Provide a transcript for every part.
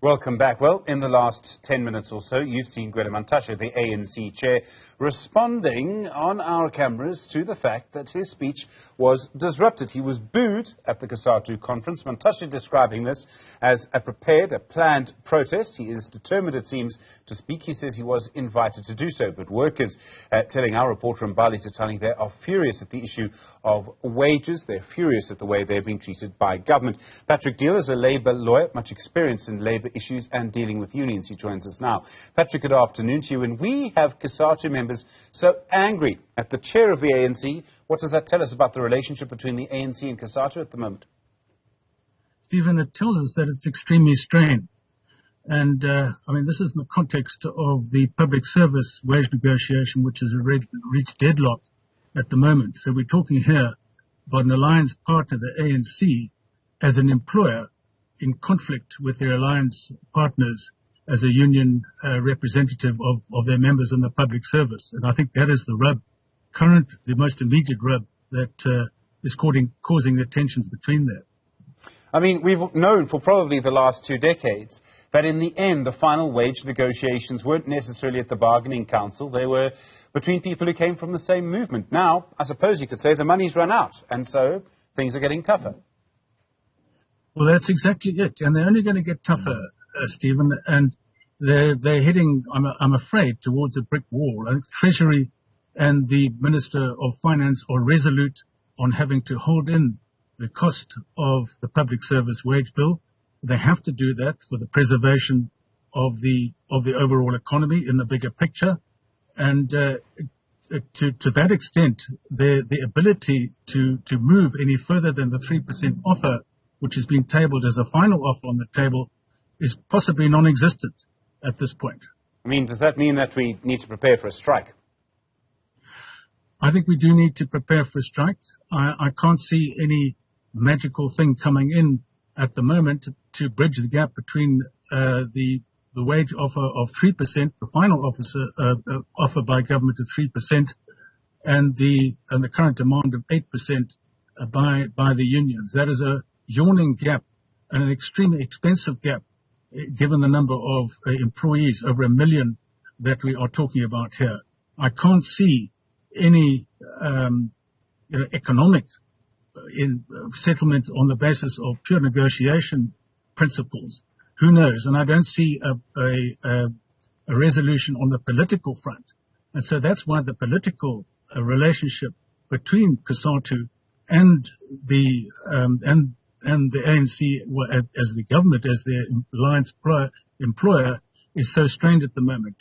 Welcome back. Well, in the last 10 minutes or so, you've seen Gwede Mantashe, the ANC chair, responding on our cameras to the fact that his speech was disrupted. He was booed at the COSATU conference. Mantashe describing this as a planned protest. He is determined, it seems, to speak. He says he was invited to do so. But workers, telling our reporter Mbali Tatani, they are furious at the issue of wages. They're furious at the way they're being treated by government. Patrick Deale is a Labour lawyer, much experience in Labour issues and dealing with unions. He joins us now. Patrick, good afternoon to you. And we have COSATU members so angry at the chair of the ANC. What does that tell us about the relationship between the ANC and COSATU at the moment? Stephen, it tells us that it's extremely strained. And, this is in the context of the public service wage negotiation, which has already reached deadlock at the moment. So we're talking here about an alliance partner, the ANC, as an employer in conflict with their alliance partners as a union representative of their members in the public service. And I think that is the rub, the most immediate rub that is causing the tensions between them. I mean, we've known for probably the last 2 decades that in the end, the final wage negotiations weren't necessarily at the bargaining council. They were between people who came from the same movement. Now, I suppose you could say the money's run out, and so things are getting tougher. Well, that's exactly it. And they're only going to get tougher, Stephen, and they're heading, I'm afraid, towards a brick wall. I think Treasury and the Minister of Finance are resolute on having to hold in the cost of the public service wage bill. They have to do that for the preservation of the overall economy in the bigger picture. And to that extent, the ability to move any further than the 3% offer, which has been tabled as a final offer on the table, is possibly non-existent at this point. I mean, does that mean that we need to prepare for a strike? I think we do need to prepare for a strike. I can't see any magical thing coming in at the moment to bridge the gap between the wage offer of 3%, the final offer by government of 3%, and the current demand of 8% by the unions. That is a yawning gap and an extremely expensive gap, given the number of employees, over 1 million, that we are talking about here. I can't see any economic settlement on the basis of pure negotiation principles. Who knows? And I don't see a resolution on the political front. And so that's why the political relationship between COSATU and the ANC, as the government, as their alliance employer, is so strained at the moment.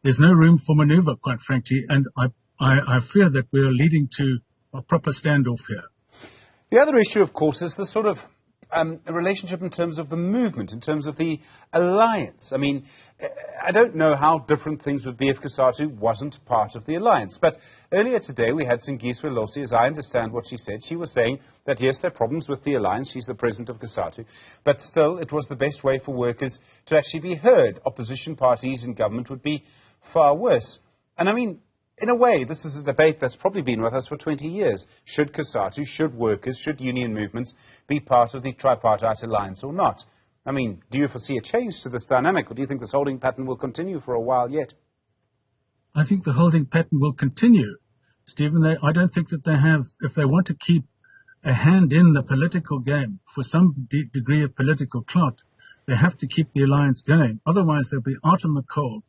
There's no room for maneuver, quite frankly, and I fear that we are leading to a proper standoff here. The other issue, of course, is the sort of a relationship in terms of the movement, in terms of the alliance. I mean, I don't know how different things would be if COSATU wasn't part of the alliance. But earlier today, we had Singiswa Losi, as I understand what she said. She was saying that, yes, there are problems with the alliance. She's the president of COSATU. But still, it was the best way for workers to actually be heard. Opposition parties in government would be far worse. And I mean, in a way, this is a debate that's probably been with us for 20 years. Should COSATU, should workers, should union movements be part of the tripartite alliance or not? I mean, do you foresee a change to this dynamic, or do you think this holding pattern will continue for a while yet? I think the holding pattern will continue, Stephen. I don't think that they have, if they want to keep a hand in the political game for some degree of political clout, they have to keep the alliance going. Otherwise, they'll be out in the cold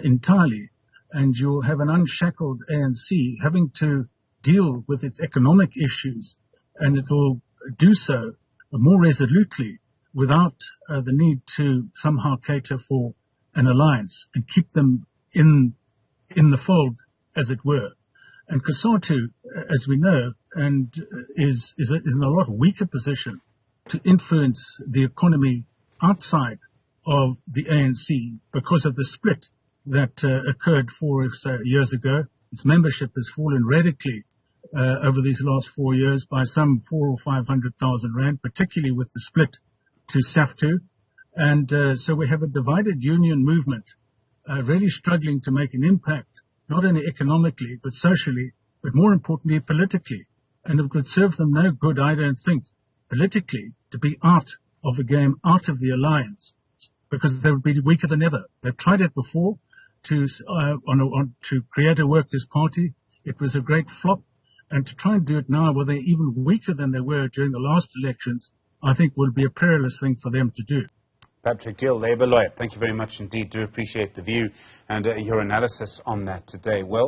entirely. And you'll have an unshackled ANC having to deal with its economic issues, and it will do so more resolutely without the need to somehow cater for an alliance and keep them in the fold, as it were. And COSATU, as we know, and is in a lot weaker position to influence the economy outside of the ANC because of the split that occurred 4 years ago. Its membership has fallen radically over these last 4 years by some 400,000 or 500,000 rand, particularly with the split to SAFTU. And so we have a divided union movement really struggling to make an impact, not only economically, but socially, but more importantly, politically. And it would serve them no good, I don't think, politically, to be out of the game, out of the alliance, because they would be weaker than ever. They've tried it before to create a workers' party. It was a great flop. And to try and do it now, where they're even weaker than they were during the last elections, I think would be a perilous thing for them to do. Patrick Deale, Labour lawyer, thank you very much indeed. Do appreciate the view and your analysis on that today. Well.